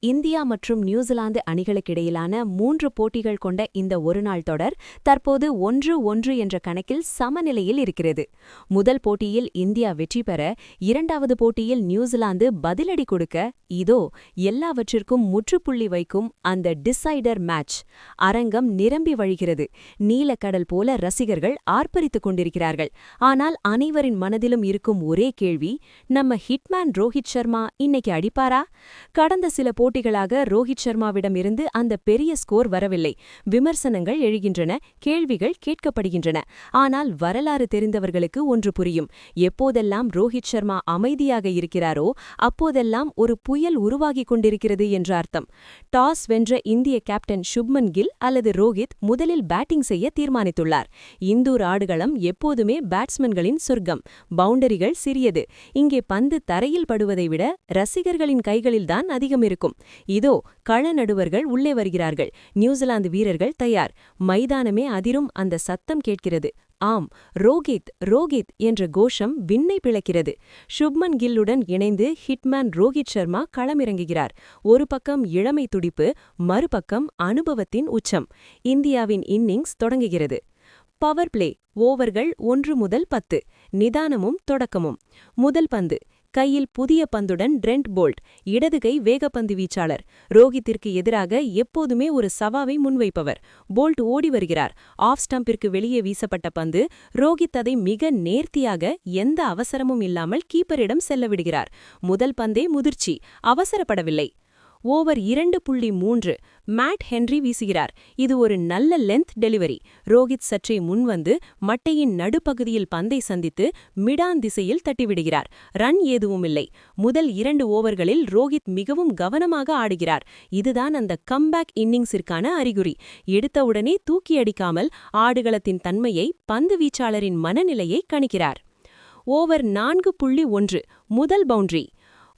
India மற்றும் New Zealand அணிகளுக்கிடையிலான 3 போட்டிகள் கொண்ட இந்த ஒருநாள் தொடர் தற்போது 1-1 என்ற கணக்கில் சமநிலையில் இருக்கிறது. முதல் போட்டியில் இந்தியா வெற்றி பெற, இரண்டாவது போட்டியில் நியூசிலாந்து பதிலடி கொடுக்க, இதோ எல்லாவற்றிற்கும் முற்றுப்புள்ளி வைக்கும் அந்த டிசைடர் மேட்ச். அரங்கம் நிரம்பி வழிகிறது. நீலக்கடல் போல ரசிகர்கள் ஆர்ப்பரித்துக் கொண்டிருக்கிறார்கள். ஆனால் அனைவரின் மனதிலும் இருக்கும் ஒரே கேள்வி, நம்ம ஹிட்மேன் ரோஹித் சர்மா இன்னைக்கு அடிப்பாரா? கடந்த சில போட்டிகளாக ரோஹித் சர்மாவிடம் இருந்து அந்த பெரிய ஸ்கோர் வரவில்லை. விமர்சனங்கள் எழுகின்றன, கேள்விகள் கேட்கப்படுகின்றன. ஆனால் வரலாறு தெரிந்தவர்களுக்கு ஒன்று புரியும். எப்போதெல்லாம் ரோஹித் சர்மா அமைதியாக இருக்கிறாரோ அப்போதெல்லாம் ஒரு புயல் உருவாகிக் கொண்டிருக்கிறது என்ற அர்த்தம். டாஸ் வென்ற இந்திய கேப்டன் சுப்மன் கில் அல்லது ரோஹித் முதலில் பேட்டிங் செய்ய தீர்மானித்துள்ளார். இந்தூர் ஆடுகளம் எப்போதுமே பேட்ஸ்மேன்களின் சொர்க்கம். பவுண்டரிகள் சிறியது. இங்கே பந்து தரையில் படுவதை விட ரசிகர்களின் கைகளில்தான் அதிகம் இருக்கும். இதோ கள நடுவர்கள் உள்ளே வருகிறார்கள். நியூசிலாந்து வீரர்கள் தயார். மைதானமே அதிரும் அந்த சத்தம் கேட்கிறது. ஆம், ரோஹித் ரோஹித் என்ற கோஷம் விண்ணை பிளக்கிறது. சுப்மன் கில்லுடன் இணைந்து ஹிட்மேன் ரோஹித் சர்மா களமிறங்குகிறார். ஒரு பக்கம் இளமை துடிப்பு, மறுபக்கம் அனுபவத்தின் உச்சம். இந்தியாவின் இன்னிங்ஸ் தொடங்குகிறது. Power play. ஓவர்கள் 1 முதல் 10. நிதானமும் தொடக்கமும். முதல் பந்து. கையில் புதிய பந்துடன் ட்ரெண்ட் போல்ட், இடது கை வேகப்பந்து வீச்சாளர். ரோஹித்திற்கு எதிராக எப்போதுமே ஒரு சவாவை முன்வைப்பவர். போல்ட் ஓடி வருகிறார். ஆஃப் ஸ்டம்பிற்கு வெளியே வீசப்பட்ட பந்து. ரோஹித் அதை மிக நேர்த்தியாக, எந்த அவசரமும் இல்லாமல் கீப்பரிடம் செல்ல விடுகிறார். முதல் பந்தே முதிர்ச்சி, அவசரப்படவில்லை. ஓவர் 2.3. மேட் ஹென்றி வீசுகிறார். இது ஒரு நல்ல லென்த் டெலிவரி. ரோஹித் சற்றே முன்வந்து மட்டையின் நடுப்பகுதியில் பந்தை சந்தித்து மிடான் திசையில் தட்டிவிடுகிறார். ரன் ஏதுவுமில்லை. முதல் 2 ஓவர்களில் ரோஹித் மிகவும் கவனமாக ஆடுகிறார். இதுதான் அந்த கம்பேக் இன்னிங்ஸிற்கான அறிகுறி. எடுத்தவுடனே தூக்கி அடிக்காமல் ஆடுகளத்தின் தன்மையை, பந்து வீச்சாளரின் மனநிலையை கணிக்கிறார். ஓவர் 4.1. முதல் பவுண்டரி.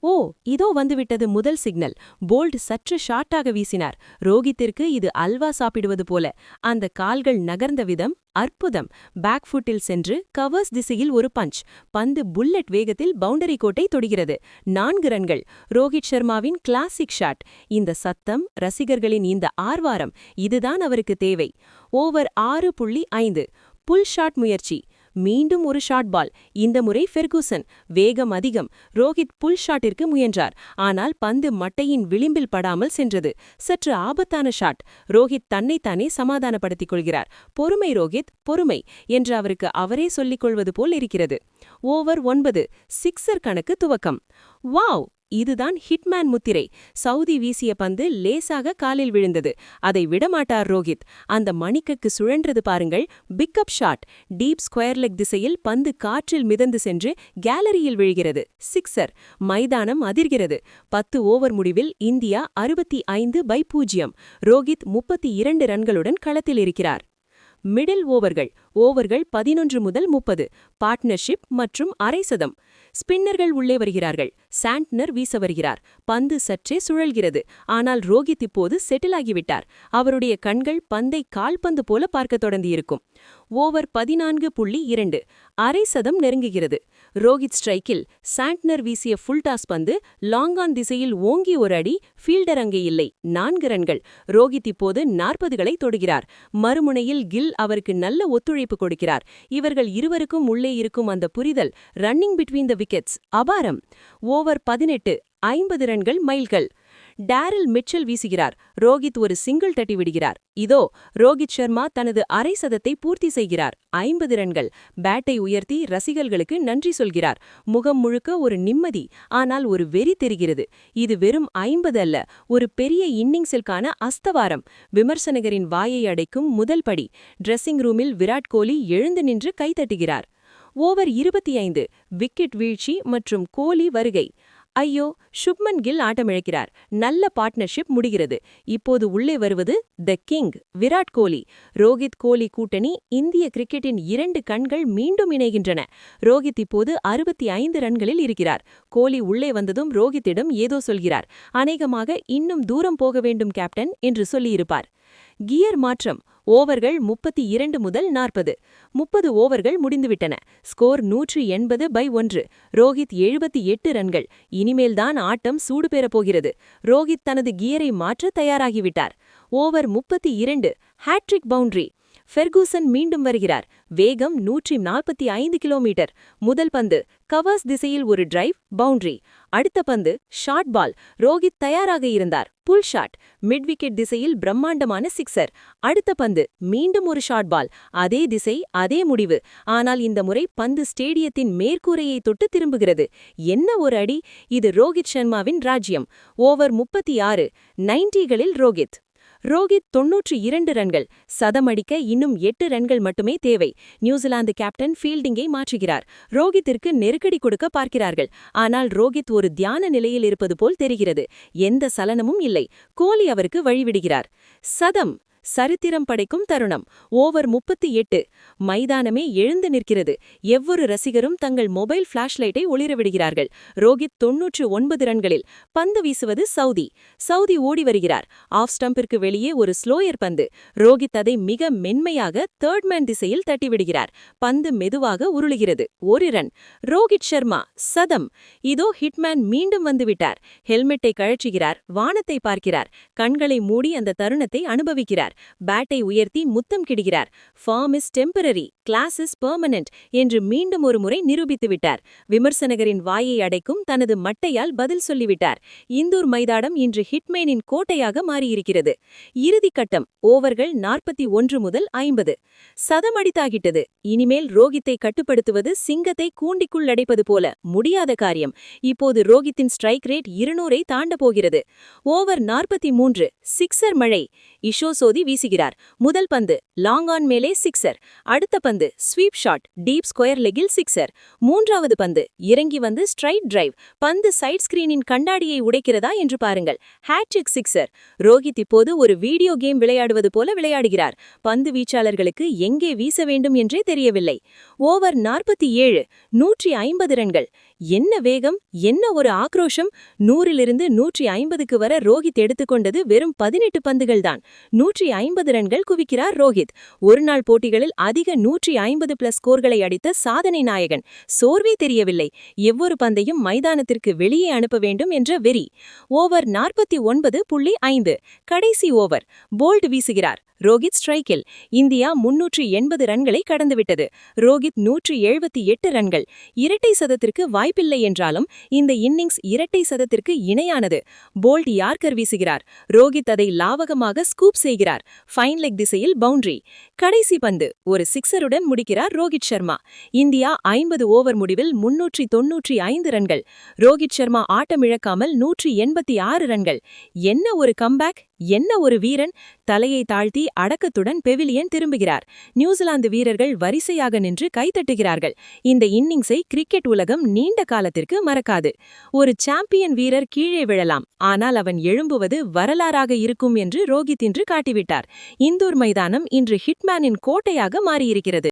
ஓ, இதோ வந்துவிட்டது முதல் சிக்னல். போல்ட் சற்று ஷார்ட்டாக வீசினார். ரோஹித்திற்கு இது அல்வா சாப்பிடுவது போல. அந்த கால்கள் நகர்ந்த விதம் அற்புதம். பேக்ஃபுட்டில் சென்று கவர்ஸ் திசையில் ஒரு பஞ்ச். பந்து புல்லட் வேகத்தில் பவுண்டரி கோட்டை தொடுகிறது. 4 ரன்கள். ரோஹித் சர்மாவின் கிளாசிக் ஷாட். இந்த சத்தம், ரசிகர்களின் இந்த ஆர்வாரம், இதுதான் அவருக்கு தேவை. ஓவர் 6.5. புல் ஷாட் முயற்சி. மீண்டும் ஒரு ஷாட் பால். இந்த முறை ஃபெர்கூசன். வேகம் அதிகம். ரோஹித் புல் ஷாட்டிற்கு முயன்றார். ஆனால் பந்து மட்டையின் விளிம்பில் படாமல் சென்றது. சற்று ஆபத்தான ஷாட். ரோஹித் தன்னைத்தானே சமாதானப்படுத்திக் கொள்கிறார். பொறுமை ரோஹித், பொறுமை என்று அவருக்கு அவரே சொல்லிக் கொள்வது போல் இருக்கிறது. ஓவர் 9. சிக்ஸர் கணக்கு துவக்கம். வாவ், இதுதான் ஹிட்மேன் முத்திரை. சவுதி வீசிய பந்து லேசாக காலில் விழுந்தது. அதை விடமாட்டார் ரோஹித். அந்த மணிக்கக்கு சுழன்றது பாருங்கள். Pickup shot. Deep square leg திசையில் பந்து காற்றில் மிதந்து சென்று கேலரியில் விழுகிறது. சிக்ஸர். மைதானம் அதிர்கிறது. 10 ஓவர் முடிவில் இந்தியா 65/0. ரோஹித் 32 ரன்களுடன் களத்தில் இருக்கிறார். மிடில் ஓவர்கள். ஓவர்கள் 11 முதல் 30. பார்ட்னர்ஷிப் மற்றும் அரை சதம். ஸ்பின்னர்கள் உள்ளே வருகிறார்கள். சாண்ட்னர் வீச வருகிறார். பந்து சற்றே சுழல்கிறது. ஆனால் ரோஹித் இப்போது செட்டில் ஆகிவிட்டார். அவருடைய கண்கள் பந்தை கால்பந்து போல பார்க்க தொடங்கியிருக்கும். ஓவர் 14.2. அரை சதம் நெருங்குகிறது. ரோஹித் ஸ்ட்ரைக்கில். சாண்ட்னர் வீசிய ஃபுல் டாஸ் பந்து லாங்கான் திசையில் ஓங்கி ஒரு அடி. ஃபீல்டர் அங்கே இல்லை. 4 ரன்கள். ரோஹித் இப்போது 40களை தொடுகிறார். மறுமுனையில் கில் அவருக்கு நல்ல ஒத்துழைப்பு கொடுக்கிறார். இவர்கள் இருவருக்கும் உள்ளே இருக்கும் அந்த புரிதல், ரன்னிங் பிட்வீன் த விக்கெட்ஸ், அபாரம். ஓவர் 18. 50 ரன்கள் மைல்கள். Daryl Mitchell வீசுகிறார். ரோஹித் ஒரு சிங்கிள் தட்டி விடுகிறார். இதோ ரோஹித் சர்மா தனது அரை சதத்தை பூர்த்தி செய்கிறார். 50 ரன்கள். பேட்டை உயர்த்தி ரசிகர்களுக்கு நன்றி சொல்கிறார். முகம் முழுக்க ஒரு நிம்மதி, ஆனால் ஒரு வெறி தெரிகிறது. இது வெறும் 50 அல்ல, ஒரு பெரிய இன்னிங்ஸிற்கான அஸ்தவாரம். விமர்சகரின் வாயை அடைக்கும் முதல் படி. ட்ரெஸ்ஸிங் ரூமில் விராட் கோலி எழுந்து நின்று கைத்தட்டுகிறார். ஓவர் 25. விக்கெட் வீழ்ச்சி மற்றும் கோலி வருகை. ஐயோ, சுப்மன் கில் ஆட்டமிழக்கிறார். நல்ல பார்ட்னர்ஷிப் முடிகிறது. இப்போது உள்ளே வருவது த கிங், விராட் கோலி. ரோஹித் கோலி கூட்டணி. இந்திய கிரிக்கெட்டின் 2 கண்கள் மீண்டும் இணைகின்றன. ரோஹித் இப்போது 65 ரன்களில் இருக்கிறார். கோலி உள்ளே வந்ததும் ரோஹித்திடம் ஏதோ சொல்கிறார். அநேகமாக இன்னும் தூரம் போக வேண்டும் கேப்டன் என்று சொல்லியிருப்பார். கியர் மாற்றம். ஓவர்கள் 32 முதல் 40. 30 ஓவர்கள் முடிந்துவிட்டன. ஸ்கோர் 180/1. ரோஹித் 78 ரன்கள். இனிமேல்தான் ஆட்டம் சூடுபேறப் போகிறது. ரோஹித் தனது கியரை மாற்ற தயாராகிவிட்டார். ஓவர் 32. Hat-trick boundary. ஃபெர்கூசன் மீண்டும் வருகிறார். வேகம் 145 கிலோமீட்டர். முதல் பந்து கவர்ஸ் திசையில் ஒரு டிரைவ், பவுண்டரி. அடுத்த பந்து ஷார்ட் பால். ரோஹித் தயாராக இருந்தார். Pull shot. மிட் விக்கெட் திசையில் பிரம்மாண்டமான சிக்ஸர். அடுத்த பந்து மீண்டும் ஒரு ஷார்ட் பால். அதே திசை, அதே முடிவு. ஆனால் இந்த முறை பந்து ஸ்டேடியத்தின் மேற்கூரையை தொட்டு திரும்புகிறது. என்ன ஒரு அடி! இது ரோஹித் சர்மாவின் ராஜ்யம். ஓவர் 36. 90களில் ரோஹித் 92 ரன்கள். சதமடிக்க இன்னும் 8 ரன்கள் மட்டுமே தேவை. நியூசிலாந்து கேப்டன் ஃபீல்டிங்கை மாற்றுகிறார். ரோஹித்திற்கு நெருக்கடி கொடுக்க பார்க்கிறார்கள். ஆனால் ரோஹித் ஒரு தியான நிலையில் இருப்பது போல் தெரிகிறது. எந்த சலனமும் இல்லை. கோலி அவருக்கு வழிவிடுகிறார். சதம். சரித்திரம் படைக்கும் தருணம். ஓவர் 38. மைதானமே எழுந்து நிற்கிறது. எவ்வொரு ரசிகரும் தங்கள் மொபைல் ஃபிளாஷ்லைட்டை ஒளிரவிடுகிறார்கள். ரோஹித் 99 ரன்களில். பந்து வீசுவது சவுதி ஓடி வருகிறார். ஆஃப் ஸ்டம்பிற்கு வெளியே ஒரு ஸ்லோயர் பந்து. ரோஹித் அதை மிக மென்மையாக தேர்ட் மேன் திசையில் தட்டிவிடுகிறார். பந்து மெதுவாக உருளுகிறது. ஒரு ரன். ரோஹித் சர்மா சதம். இதோ ஹிட்மேன் மீண்டும் வந்துவிட்டார். ஹெல்மெட்டை கழற்றுகிறார். வானத்தை பார்க்கிறார். கண்களை மூடி அந்த தருணத்தை அனுபவிக்கிறார். பேட்டை உயர்த்தி முத்தம் கிடுகிறார். Form is temporary, class is permanent என்று மீண்டும் ஒரு முறை நிரூபித்துவிட்டார். விமர்சகரின் வாயை அடைக்கும் தனது மட்டையால் பதில் சொல்லிவிட்டார். இந்தூர் மைதானம் இன்று ஹிட்மேனின் கோட்டையாக மாறியிருக்கிறது. இறுதிக்கட்டம். ஓவர்கள் 41 முதல் 50. சதமடித்தாகிட்டது. இனிமேல் ரோஹித்தை கட்டுப்படுத்துவது சிங்கத்தை கூண்டிக்குள் அடைப்பது போல முடியாத காரியம். இப்போது ரோஹித்தின் ஸ்ட்ரைக் ரேட் 200ஐ தாண்ட போகிறது. ஓவர் 43. சிக்ஸர் மழை. இஷோசோதி வீசுகிறார். முதல் பந்து லாங் ஆன் மேலே சிக்ஸர். அடுத்த பந்து ஸ்வீப் ஷாட், டீப் ஸ்கொயர் லெக்கில் சிக்ஸர். மூன்றாவது பந்து இறங்கி வந்து ஸ்ட்ரைட் டிரைவ். பந்து சைட் ஸ்கிரீனின் கண்ணாடியை உடைக்கிறதா என்று பாருங்கள். Hat-trick sixer. ரோஹித் இப்போது ஒரு வீடியோ கேம் விளையாடுவது போல விளையாடுகிறார். பந்து வீச்சாளர்களுக்கு எங்கே வீச வேண்டும் என்றே தெரியவில்லை. ஓவர் 47. 150 ரன்கள். என்ன வேகம், என்ன ஒரு ஆக்ரோஷம்! 100லிருந்து 150க்கு வர ரோஹித் எடுத்துக்கொண்டது வெறும் 18 பந்துகள்தான். 150 ரன்கள் குவிக்கிறார் ரோஹித். ஒருநாள் போட்டிகளில் அதிக 150+ ஸ்கோர்களை அடித்த சாதனை நாயகன். சோர்வே தெரியவில்லை. எவ்வொரு பந்தையும் மைதானத்திற்கு வெளியே அனுப்ப வேண்டும் என்ற வெறி. ஓவர் 49.5. கடைசி ஓவர். போல்ட் வீசுகிறார். ரோஹித் ஸ்ட்ரைக்கில். இந்தியா 380 ரன்களை கடந்துவிட்டது. ரோஹித் 178 ரன்கள். இரட்டை சதத்திற்கு வாய்ப்பில்லை என்றாலும் இந்த இன்னிங்ஸ் இரட்டை சதத்திற்கு இணையானது. Bolt yorker வீசுகிறார். ரோஹித் அதை லாவகமாக ஸ்கூப் செய்கிறார். ஃபைன் லெக் திசையில் பவுண்டரி. கடைசி பந்து ஒரு சிக்ஸருடன் முடிக்கிறார் ரோஹித் சர்மா. இந்தியா 50 ஓவர் முடிவில் 395 ரன்கள். ரோஹித் சர்மா ஆட்டமிழக்காமல் 186 ரன்கள். என்ன ஒரு கம்பேக், என்ன ஒரு வீரன்! தலையை தாழ்த்தி அடக்கத்துடன் பெவிலியன் திரும்புகிறார். நியூசிலாந்து வீரர்கள் வரிசையாக நின்று கைத்தட்டுகிறார்கள். இந்த இன்னிங்ஸை கிரிக்கெட் உலகம் நீண்ட காலத்திற்கு மறக்காது. ஒரு சாம்பியன் வீரர் கீழே விழலாம், ஆனால் அவன் எழும்புவது வரலாறாக இருக்கும் என்று ரோஹித் இன்று காட்டிவிட்டார். இந்தூர் மைதானம் இன்று ஹிட்மேனின் கோட்டையாக மாறியிருக்கிறது.